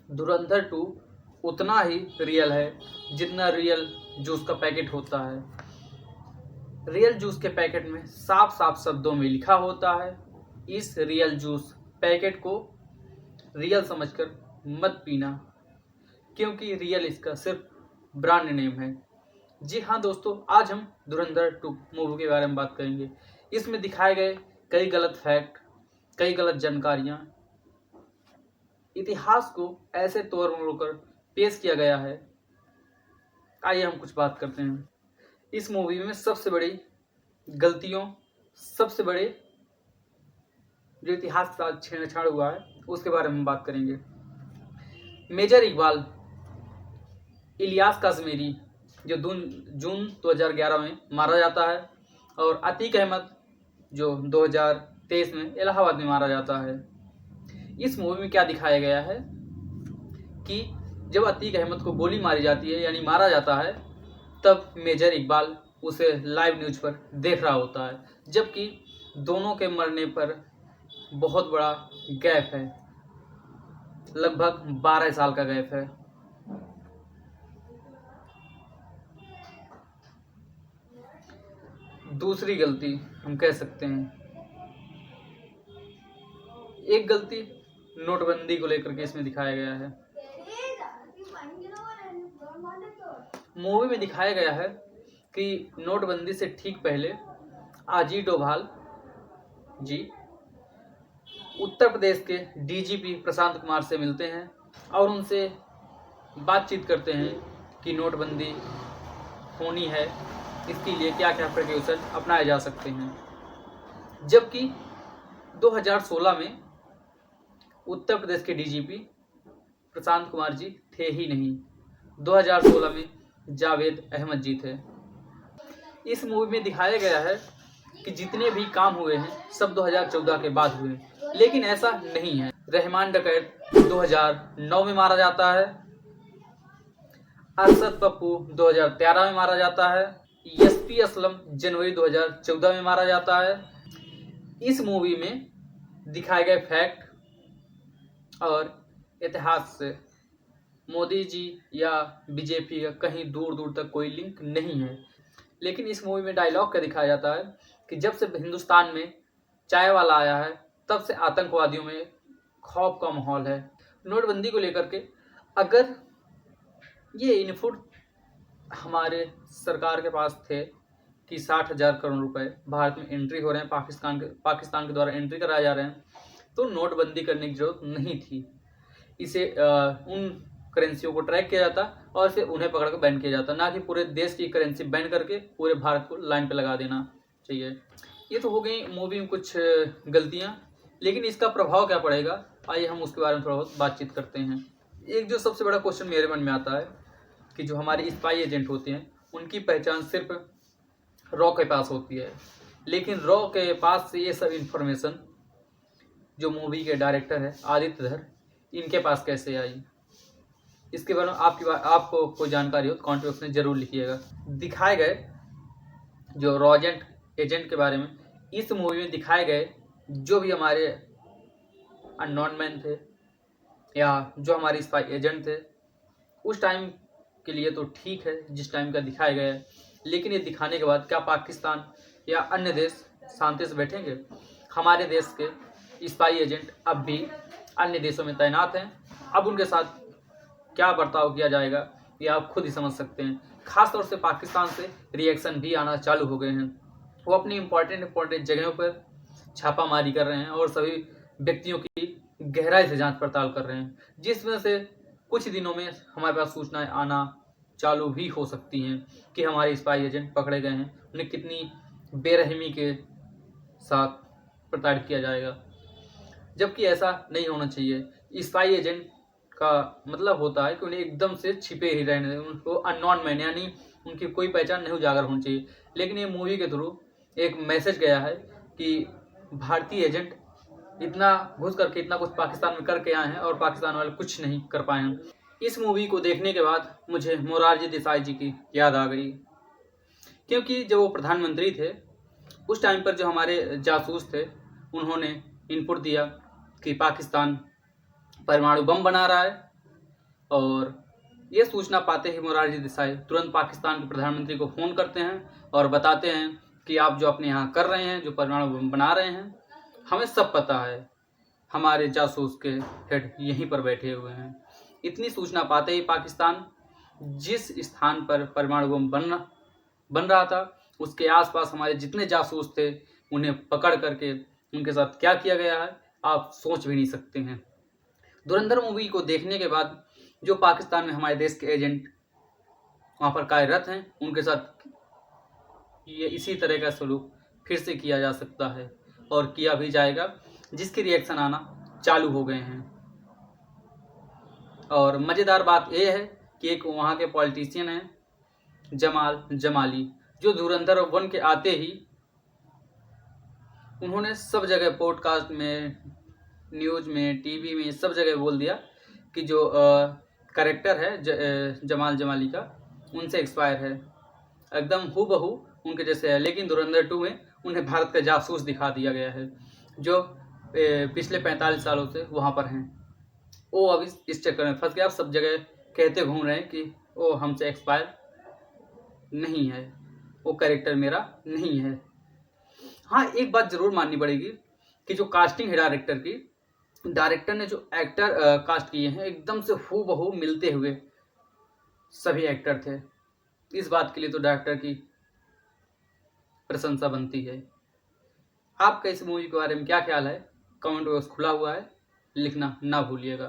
धुरंधर 2 उतना ही रियल है जितना रियल जूस का पैकेट होता है। रियल जूस के पैकेट में साफ साफ शब्दों में लिखा होता है, इस रियल जूस पैकेट को रियल समझकर मत पीना, क्योंकि रियल इसका सिर्फ ब्रांड नेम है। जी हाँ दोस्तों, आज हम धुरंधर 2 मूवी के बारे में बात करेंगे। इसमें दिखाए गए कई गलत फैक्ट, कई गलत जानकारियाँ, इतिहास को ऐसे तोड़ मरोड़ कर पेश किया गया है। आइए हम कुछ बात करते हैं। इस मूवी में सबसे बड़ी गलतियों, सबसे बड़े जो इतिहास के साथ छेड़छाड़ हुआ है उसके बारे में बात करेंगे। मेजर इकबाल इलियास काश्मीरी जो जून 2011 में मारा जाता है, और अतीक अहमद जो 2023 में इलाहाबाद में मारा जाता है। इस मूवी में क्या दिखाया गया है कि जब अतीक अहमद को गोली मारी जाती है यानी मारा जाता है, तब मेजर इकबाल उसे लाइव न्यूज पर देख रहा होता है, जबकि दोनों के मरने पर बहुत बड़ा गैप है, लगभग 12 साल का गैप है। दूसरी गलती हम कह सकते हैं, एक गलती नोटबंदी को लेकर के इसमें दिखाया गया है। मूवी में दिखाया गया है कि नोटबंदी से ठीक पहले अजीत डोभाल जी उत्तर प्रदेश के डीजीपी प्रशांत कुमार से मिलते हैं और उनसे बातचीत करते हैं कि नोटबंदी होनी है, इसके लिए क्या क्या प्रिकॉशन अपनाए जा सकते हैं। जबकि 2016 में उत्तर प्रदेश के डीजीपी प्रशांत कुमार जी थे ही नहीं, 2016 में जावेद अहमद जी थे। इस मूवी में दिखाया गया है कि जितने भी काम हुए हैं सब 2014 के बाद हुए, लेकिन ऐसा नहीं है। रहमान डकैत 2009 में मारा जाता है, अरशद पप्पू 2013 में मारा जाता है, एसपी असलम जनवरी 2014 में मारा जाता है। इस मूवी में दिखाए गए फैक्ट और इतिहास से मोदी जी या बीजेपी का कहीं दूर दूर तक कोई लिंक नहीं है। लेकिन इस मूवी में डायलॉग का दिखाया जाता है कि जब से हिंदुस्तान में चाय वाला आया है तब से आतंकवादियों में खौफ का माहौल है। नोटबंदी को लेकर के अगर ये इनपुट हमारे सरकार के पास थे कि 60,000 करोड़ रुपए भारत में एंट्री हो रहे हैं, पाकिस्तान के द्वारा एंट्री कराए जा रहे हैं, तो नोटबंदी करने की जरूरत नहीं थी। इसे उन करेंसियों को ट्रैक किया जाता और फिर उन्हें पकड़ कर बैन किया जाता, ना कि पूरे देश की करेंसी बैन करके पूरे भारत को लाइन पे लगा देना चाहिए। ये तो हो गई मूवी में कुछ गलतियां, लेकिन इसका प्रभाव क्या पड़ेगा, आइए हम उसके बारे में थोड़ा बहुत बातचीत करते हैं। एक जो सबसे बड़ा क्वेश्चन मेरे मन में आता है कि जो हमारे स्पाई एजेंट होते हैं उनकी पहचान सिर्फ रॉ के पास होती है, लेकिन रॉ के पास से ये सब इंफॉर्मेशन जो मूवी के डायरेक्टर है आदित्य धर, इनके पास कैसे आई, इसके बारे में आपको कोई जानकारी हो तो कमेंट बॉक्स में जरूर लिखिएगा। दिखाए गए जो रॉ एजेंट के बारे में इस मूवी में दिखाए गए जो भी हमारे अननोन मैन थे या जो हमारे स्पाई एजेंट थे, उस टाइम के लिए तो ठीक है जिस टाइम का दिखाया गया है, लेकिन ये दिखाने के बाद क्या पाकिस्तान या अन्य देश शांति से बैठेंगे? हमारे देश के स्पाई एजेंट अब भी अन्य देशों में तैनात हैं। अब उनके साथ क्या बर्ताव किया जाएगा ये आप खुद ही समझ सकते हैं। खासतौर से पाकिस्तान से रिएक्शन भी आना चालू हो गए हैं। वो अपनी इंपॉर्टेंट जगहों पर छापामारी कर रहे हैं और सभी व्यक्तियों की गहराई से जांच पड़ताल कर रहे हैं, जिसमें से कुछ दिनों में हमारे पास सूचनाएं आना चालू भी हो सकती हैं कि हमारे स्पाई एजेंट पकड़े गए हैं, उन्हें कितनी बेरहमी के साथ प्रताड़ित किया जाएगा, जबकि ऐसा नहीं होना चाहिए। स्पाई एजेंट का मतलब होता है कि उन्हें एकदम से छिपे ही रहने, उनको अननोन मैन यानी उनकी कोई पहचान नहीं उजागर होनी चाहिए। लेकिन ये मूवी के थ्रू एक मैसेज गया है कि भारतीय एजेंट इतना घुस करके इतना कुछ पाकिस्तान में करके आए हैं और पाकिस्तान वाले कुछ नहीं कर पाए हैं। इस मूवी को देखने के बाद मुझे मोरारजी देसाई जी की याद आ गई, क्योंकि जब वो प्रधानमंत्री थे उस टाइम पर जो हमारे जासूस थे उन्होंने इनपुट दिया कि पाकिस्तान परमाणु बम बना रहा है और ये सूचना पाते ही मोरारजी देसाई तुरंत पाकिस्तान के प्रधानमंत्री को फ़ोन करते हैं और बताते हैं कि आप जो अपने यहाँ कर रहे हैं, जो परमाणु बम बना रहे हैं, हमें सब पता है, हमारे जासूस के हेड यहीं पर बैठे हुए हैं। इतनी सूचना पाते ही पाकिस्तान जिस स्थान पर परमाणु बम बन रहा था उसके आसपास हमारे जितने जासूस थे उन्हें पकड़ करके उनके साथ क्या किया गया है आप सोच भी नहीं सकते हैं। धुरंधर मूवी को देखने के बाद जो पाकिस्तान में हमारे देश के एजेंट वहाँ पर कार्यरत हैं उनके साथ ये इसी तरह का सलूक फिर से किया जा सकता है और किया भी जाएगा, जिसके रिएक्शन आना चालू हो गए हैं। और मज़ेदार बात यह है कि एक वहाँ के पॉलिटिशियन हैं जमाल जमाली, जो धुरंधर 1 के आते ही उन्होंने सब जगह पॉडकास्ट में, न्यूज़ में, टीवी में सब जगह बोल दिया कि जो कैरेक्टर है जमाल जमाली का उनसे एक्सपायर है, एकदम हूबहू उनके जैसे है। लेकिन धुरंधर 2 में उन्हें भारत का जासूस दिखा दिया गया है जो पिछले 45 सालों से वहाँ पर हैं। वो अब इस चक्कर में फंस गया, अब सब जगह कहते घूम रहे हैं कि वो हमसे एक्सपायर नहीं है, वो कैरेक्टर मेरा नहीं है। हाँ, एक बात ज़रूर माननी पड़ेगी कि जो कास्टिंग है डायरेक्टर ने जो एक्टर कास्ट किए हैं एकदम से हूबहू मिलते हुए सभी एक्टर थे। इस बात के लिए तो डायरेक्टर की प्रशंसा बनती है। आपका इस मूवी के बारे में क्या ख्याल है? कमेंट बॉक्स खुला हुआ है, लिखना ना भूलिएगा।